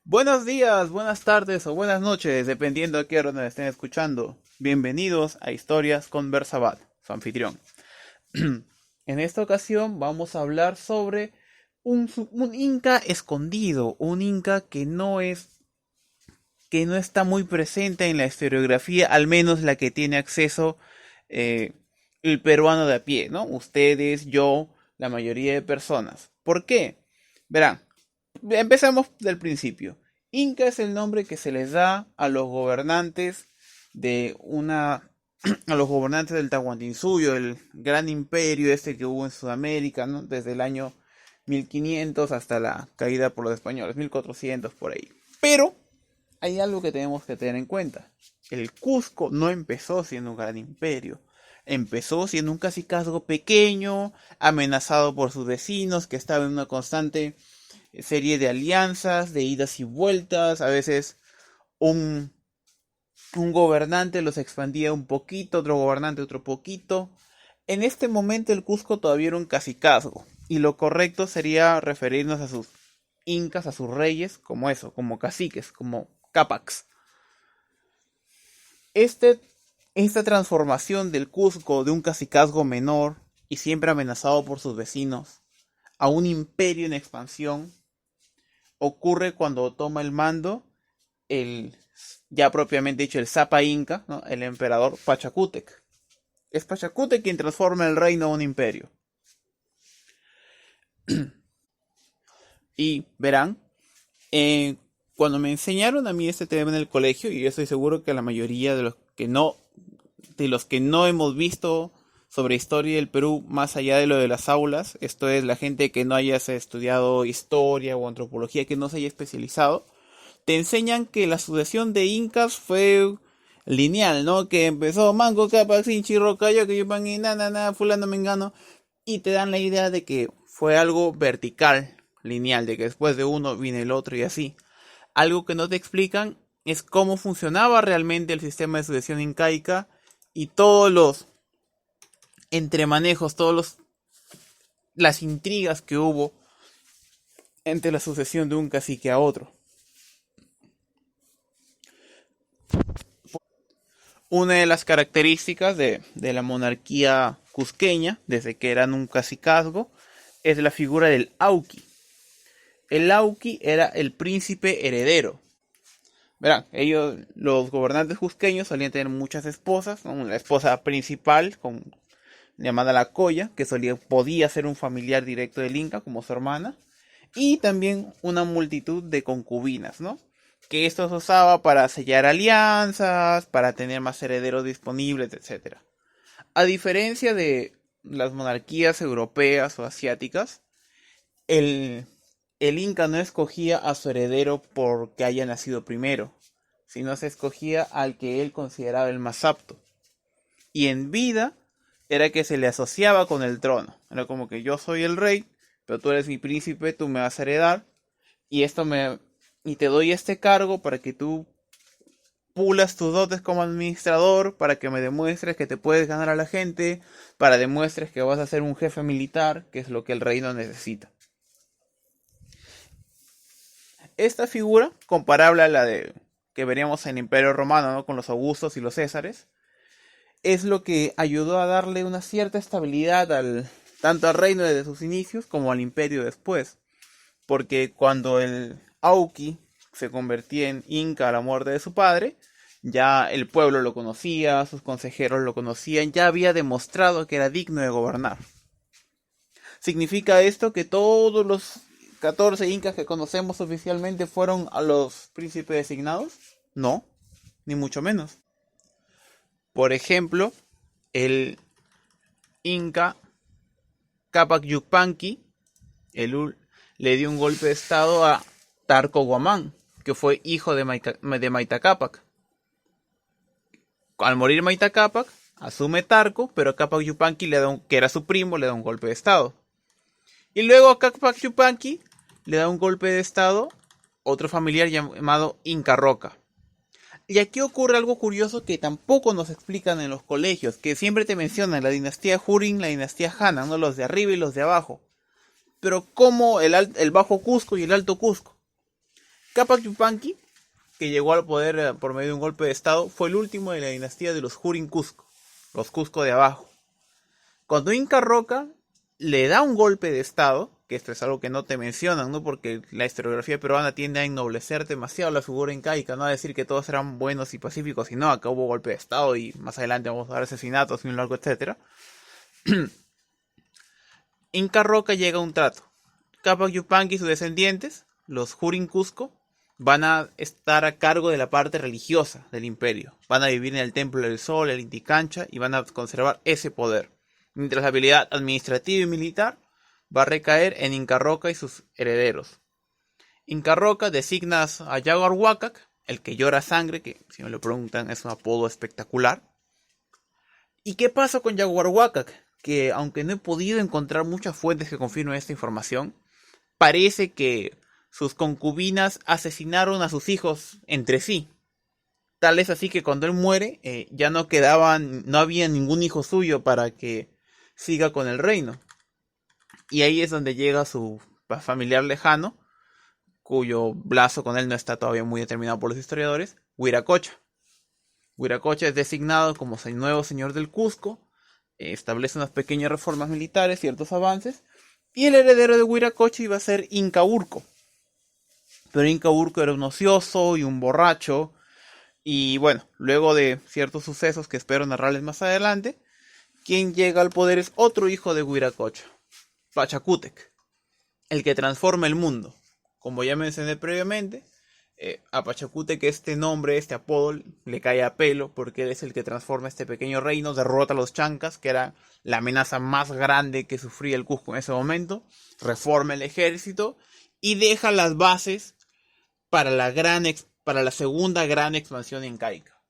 Buenos días, buenas tardes o buenas noches, dependiendo a qué hora nos estén escuchando. Bienvenidos a Historias con Berzabat, su anfitrión. En esta ocasión vamos a hablar sobre un inca escondido, un inca que no está muy presente en la historiografía, al menos la que tiene acceso eh, el peruano de a pie, ¿no? Ustedes, yo, la mayoría de personas. ¿Por qué? Verán, empecemos del principio. Inca es el nombre que se les da a los gobernantes de una a los gobernantes del Tahuantinsuyo, el gran imperio este que hubo en Sudamérica, ¿no? Desde el año 1500 hasta la caída por los españoles, 1400 por ahí. Pero hay algo que tenemos que tener en cuenta. El Cusco no empezó siendo un gran imperio. Empezó siendo un cacicazgo pequeño, amenazado por sus vecinos, que estaba en una constante serie de alianzas, de idas y vueltas. A veces un, un gobernante los expandía un poquito, otro gobernante otro poquito. En este momento el Cusco todavía era un cacicazgo. Y lo correcto sería referirnos a sus incas, a sus reyes, como eso, como caciques, como capacs. Este, esta transformación del Cusco de un cacicazgo menor y siempre amenazado por sus vecinos a un imperio en expansión ocurre cuando toma el mando el ya propiamente dicho el Zapa Inca, ¿no? El emperador Pachacútec. Es Pachacútec quien transforma el reino a un imperio. Y verán, eh, cuando me enseñaron a mí este tema en el colegio, y yo estoy seguro que la mayoría de los que no hemos visto sobre historia del Perú más allá de lo de las aulas, esto es la gente que no haya estudiado historia o antropología, que no se haya especializado, te enseñan que la sucesión de incas fue lineal, ¿no? Que empezó Manco, Cápac, Sinchi, Rocayo, que Yupan y fulano, mengano, y te dan la idea de que fue algo vertical, lineal, de que después de uno viene el otro y así. Algo que no te explican es cómo funcionaba realmente el sistema de sucesión incaica y todos los entremanejos, las intrigas que hubo entre la sucesión de un cacique a otro. Una de las características de la monarquía cusqueña, desde que eran un cacicazgo, es la figura del Auqui. El Auqui era el príncipe heredero. Verán, los gobernantes cusqueños solían tener muchas esposas, ¿no? La esposa principal, llamada la Colla, que podía ser un familiar directo del Inca, como su hermana, y también una multitud de concubinas, ¿no? Que esto se usaba para sellar alianzas, para tener más herederos disponibles, etcétera. A diferencia de las monarquías europeas o asiáticas, el, el Inca no escogía a su heredero porque haya nacido primero, sino se escogía al que él consideraba el más apto. Y en vida era que se le asociaba con el trono. Era como que yo soy el rey, pero tú eres mi príncipe, tú me vas a heredar, y y te doy este cargo para que tú pulas tus dotes como administrador, para que me demuestres que te puedes ganar a la gente, para demuestres que vas a ser un jefe militar, que es lo que el reino necesita. Esta figura, comparable a la de que veríamos en el Imperio Romano, ¿no? Con los Augustos y los Césares, es lo que ayudó a darle una cierta estabilidad tanto al reino desde sus inicios como al imperio después. Porque cuando el Auqui se convertía en Inca a la muerte de su padre, ya el pueblo lo conocía, sus consejeros lo conocían, ya había demostrado que era digno de gobernar. ¿Significa esto que todos los 14 incas que conocemos oficialmente fueron a los príncipes designados? No, ni mucho menos. Por ejemplo, el Inca Capac Yupanqui le dio un golpe de estado a Tarco Guamán, que fue hijo de Maita Capac. Al morir Maita Capac, asume Tarco, pero Capac Yupanqui, que era su primo, le da un golpe de estado. Y luego a Capac Yupanqui le da un golpe de estado otro familiar llamado Inca Roca. Y aquí ocurre algo curioso que tampoco nos explican en los colegios, que siempre te mencionan la dinastía Hurin, la dinastía Hanna, ¿no? Los de arriba y los de abajo. Pero ¿cómo el Bajo Cusco y el Alto Cusco? Cápac Yupanqui, que llegó al poder por medio de un golpe de estado, fue el último de la dinastía de los Jurin Cusco, los Cusco de abajo. Cuando Inca Roca le da un golpe de estado, que esto es algo que no te mencionan, ¿no? Porque la historiografía peruana tiende a ennoblecer demasiado la figura incaica, no a decir que todos eran buenos y pacíficos, sino acá hubo golpe de estado y más adelante vamos a ver asesinatos y un largo etcétera. Inca Roca llega a un trato. Cápac Yupanqui y sus descendientes, los Jurin Cusco, van a estar a cargo de la parte religiosa del imperio. Van a vivir en el Templo del Sol, el Inti Cancha, y van a conservar ese poder. Mientras la habilidad administrativa y militar va a recaer en Inca Roca y sus herederos. Inca Roca designa a Yaguar Huacac, el que llora sangre, que si me lo preguntan es un apodo espectacular. ¿Y qué pasa con Yaguar Huacac? Que aunque no he podido encontrar muchas fuentes que confirmen esta información, parece que sus concubinas asesinaron a sus hijos entre sí. Tal es así que cuando él muere, ya no había ningún hijo suyo para que siga con el reino. Y ahí es donde llega su familiar lejano, cuyo lazo con él no está todavía muy determinado por los historiadores, Huiracocha. Huiracocha es designado como nuevo señor del Cusco, establece unas pequeñas reformas militares, ciertos avances, y el heredero de Huiracocha iba a ser Inca Urco. Pero Inca Urco era un ocioso y un borracho, y bueno, luego de ciertos sucesos que espero narrarles más adelante, quien llega al poder es otro hijo de Huiracocha, Pachacútec, el que transforma el mundo. Como ya mencioné previamente, a Pachacútec este nombre, este apodo, le cae a pelo porque él es el que transforma este pequeño reino, derrota a los chancas, que era la amenaza más grande que sufría el Cusco en ese momento, reforma el ejército y deja las bases para la segunda gran expansión incaica.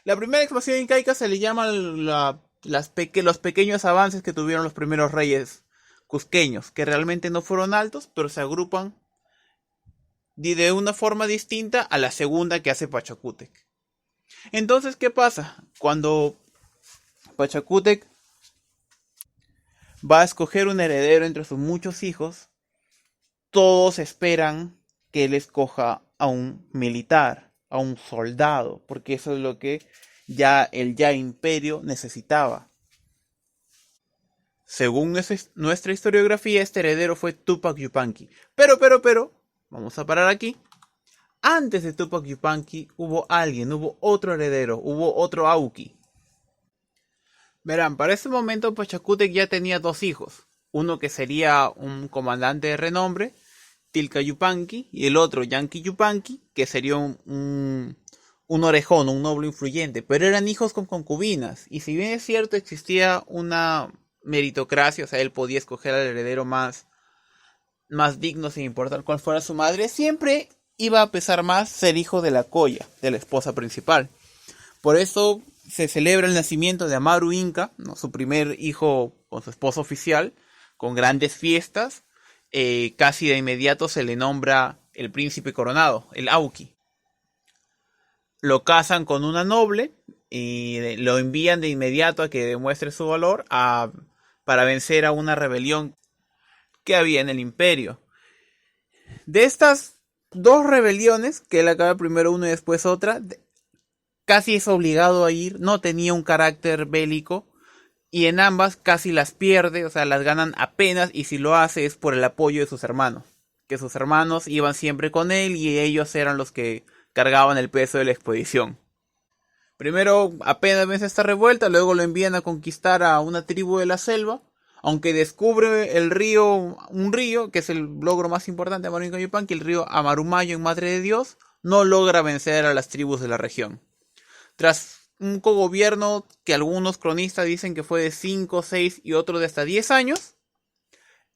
La primera expansión incaica se le llama los pequeños avances que tuvieron los primeros reyes cusqueños, que realmente no fueron altos, pero se agrupan de una forma distinta a la segunda que hace Pachacútec. Entonces, ¿qué pasa? Cuando Pachacútec va a escoger un heredero entre sus muchos hijos, todos esperan que él escoja a un militar, a un soldado, porque eso es lo que el imperio necesitaba. Según nuestra historiografía, este heredero fue Túpac Yupanqui. Pero, vamos a parar aquí. Antes de Túpac Yupanqui hubo otro heredero, hubo otro Auqui. Verán, para ese momento Pachacútec ya tenía dos hijos. Uno que sería un comandante de renombre, Tilca Yupanqui, y el otro, Yanqui Yupanqui, que sería un orejón, un noble influyente. Pero eran hijos con concubinas. Y si bien es cierto, existía una meritocracia, o sea, él podía escoger al heredero más digno sin importar cuál fuera su madre, siempre iba a pesar más ser hijo de la colla, de la esposa principal. Por eso se celebra el nacimiento de Amaru Inca, ¿no? Su primer hijo con su esposa oficial, con grandes fiestas. Casi de inmediato se le nombra el príncipe coronado, el Auqui. Lo casan con una noble y lo envían de inmediato a que demuestre su valor para vencer a una rebelión que había en el imperio. De estas dos rebeliones, que él acaba primero una y después otra, casi es obligado a ir, no tenía un carácter bélico, y en ambas casi las pierde, o sea, las ganan apenas, y si lo hace es por el apoyo de sus hermanos, que sus hermanos iban siempre con él y ellos eran los que cargaban el peso de la expedición. Primero apenas vence esta revuelta, luego lo envían a conquistar a una tribu de la selva, aunque descubre un río, que es el logro más importante de Amaru Inca Yupanqui, el río Amarumayo en Madre de Dios, no logra vencer a las tribus de la región. Tras un cogobierno que algunos cronistas dicen que fue de 5, 6 y otros de hasta 10 años,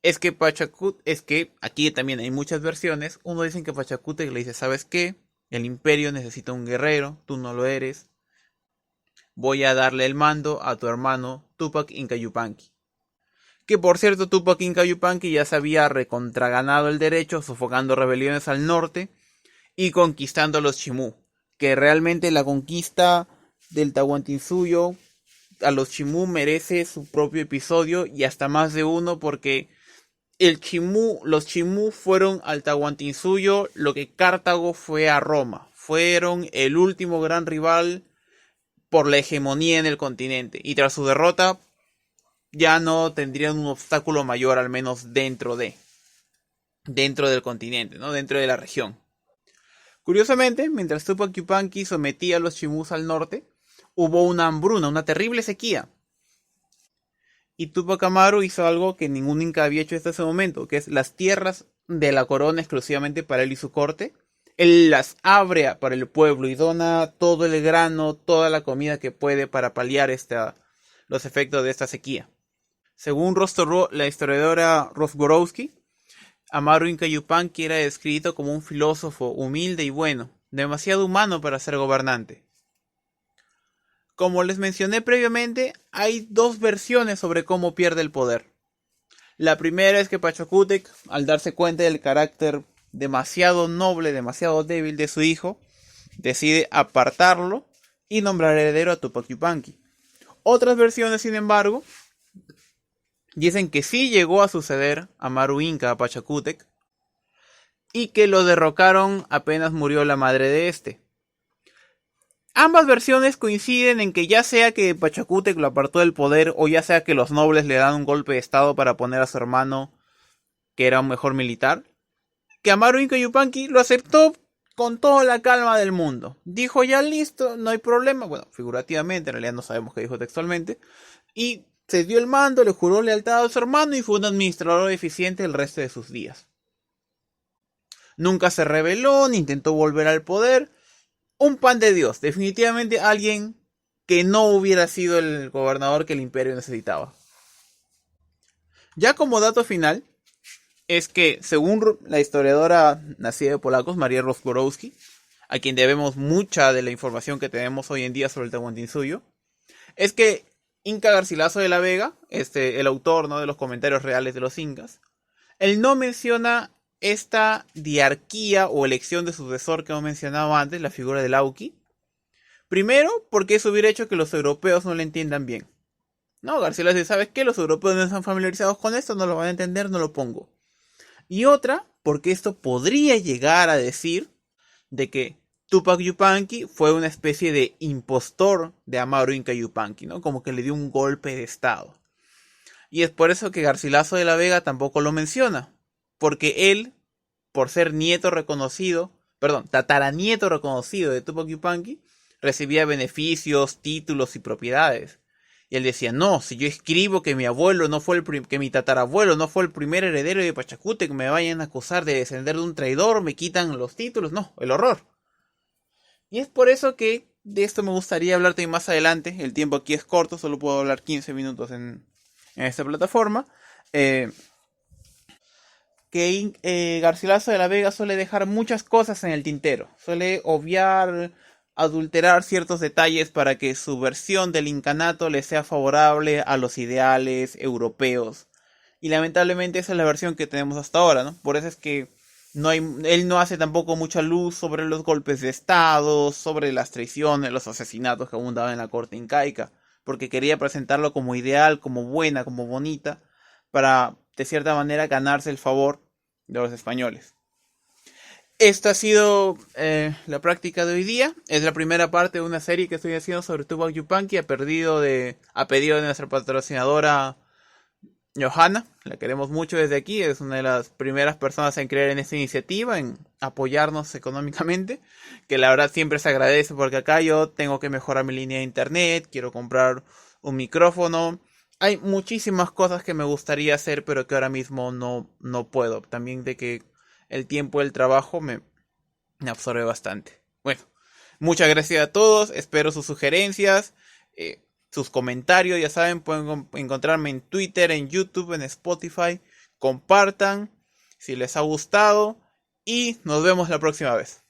es que aquí también hay muchas versiones. Uno dicen que Pachacútec le dice, ¿sabes qué? El imperio necesita un guerrero, tú no lo eres. Voy a darle el mando a tu hermano Túpac Inca Yupanqui. Que por cierto, Túpac Inca Yupanqui ya se había recontraganado el derecho, sofocando rebeliones al norte y conquistando a los Chimú. Que realmente la conquista del Tahuantinsuyo a los Chimú merece su propio episodio y hasta más de uno, porque Los Chimú fueron al Tahuantinsuyo lo que Cartago fue a Roma. Fueron el último gran rival por la hegemonía en el continente. Y tras su derrota, ya no tendrían un obstáculo mayor, al menos dentro del continente, ¿no? Dentro de la región. Curiosamente, mientras Tupac Yupanqui sometía a los Chimús al norte, hubo una hambruna, una terrible sequía. Y Tupac Amaru hizo algo que ningún inca había hecho hasta ese momento, que es las tierras de la corona exclusivamente para él y su corte. Él las abre para el pueblo y dona todo el grano, toda la comida que puede para paliar los efectos de esta sequía. Según la historiadora Rosborowski, Amaru Inca Yupanqui era descrito como un filósofo humilde y bueno, demasiado humano para ser gobernante. Como les mencioné previamente, hay dos versiones sobre cómo pierde el poder. La primera es que Pachacútec, al darse cuenta del carácter demasiado noble, demasiado débil de su hijo, decide apartarlo y nombrar heredero a Tupac Yupanqui. Otras versiones, sin embargo, dicen que sí llegó a suceder Amaru Inca a Pachacútec y que lo derrocaron apenas murió la madre de este. Ambas versiones coinciden en que ya sea que Pachacútec lo apartó del poder o ya sea que los nobles le dan un golpe de estado para poner a su hermano, que era un mejor militar, que Amaru Inca Yupanqui lo aceptó con toda la calma del mundo. Dijo ya listo, no hay problema, bueno, figurativamente, en realidad no sabemos qué dijo textualmente, y se dio el mando, le juró lealtad a su hermano y fue un administrador eficiente el resto de sus días. Nunca se rebeló ni intentó volver al poder. Un pan de Dios, definitivamente alguien que no hubiera sido el gobernador que el imperio necesitaba. Ya como dato final, es que según la historiadora nacida de polacos, María Rosborowski, a quien debemos mucha de la información que tenemos hoy en día sobre el Tahuantinsuyo, es que Inca Garcilaso de la Vega, el autor, ¿no?, de los comentarios reales de los incas, él no menciona esta diarquía o elección de sucesor que hemos mencionado antes, la figura del Auqui. Primero, porque eso hubiera hecho que los europeos no lo entiendan bien. No, Garcilaso dice, ¿sabes qué? Los europeos no están familiarizados con esto, no lo van a entender, no lo pongo. Y otra, porque esto podría llegar a decir de que Tupac Yupanqui fue una especie de impostor de Amaru Inca Yupanqui, ¿no? Como que le dio un golpe de estado. Y es por eso que Garcilaso de la Vega tampoco lo menciona. Porque él, por ser tataranieto reconocido de Tupac Yupanqui, recibía beneficios, títulos y propiedades. Y él decía, no, si yo escribo que mi abuelo no fue que mi tatarabuelo no fue el primer heredero de Pachacútec, me vayan a acusar de descender de un traidor, me quitan los títulos, no, el horror. Y es por eso que de esto me gustaría hablarte más adelante. El tiempo aquí es corto, solo puedo hablar 15 minutos en esta plataforma. Garcilaso de la Vega suele dejar muchas cosas en el tintero. Suele obviar, adulterar ciertos detalles para que su versión del incanato le sea favorable a los ideales europeos. Y lamentablemente esa es la versión que tenemos hasta ahora, ¿no? Por eso es que él no hace tampoco mucha luz sobre los golpes de estado, sobre las traiciones, los asesinatos que abundaban en la corte incaica, porque quería presentarlo como ideal, como buena, como bonita, para de cierta manera ganarse el favor de los españoles. Esta ha sido la práctica de hoy día. Es la primera parte de una serie que estoy haciendo sobre Tupac Yupanqui a pedido de nuestra patrocinadora Johanna. La queremos mucho desde aquí. Es una de las primeras personas en creer en esta iniciativa, en apoyarnos económicamente, que la verdad siempre se agradece, porque acá yo tengo que mejorar mi línea de internet, quiero comprar un micrófono. Hay muchísimas cosas que me gustaría hacer, pero que ahora mismo no puedo. También de que el tiempo del trabajo me absorbe bastante. Bueno, muchas gracias a todos. Espero sus sugerencias, sus comentarios. Ya saben, pueden encontrarme en Twitter, en YouTube, en Spotify. Compartan si les ha gustado. Y nos vemos la próxima vez.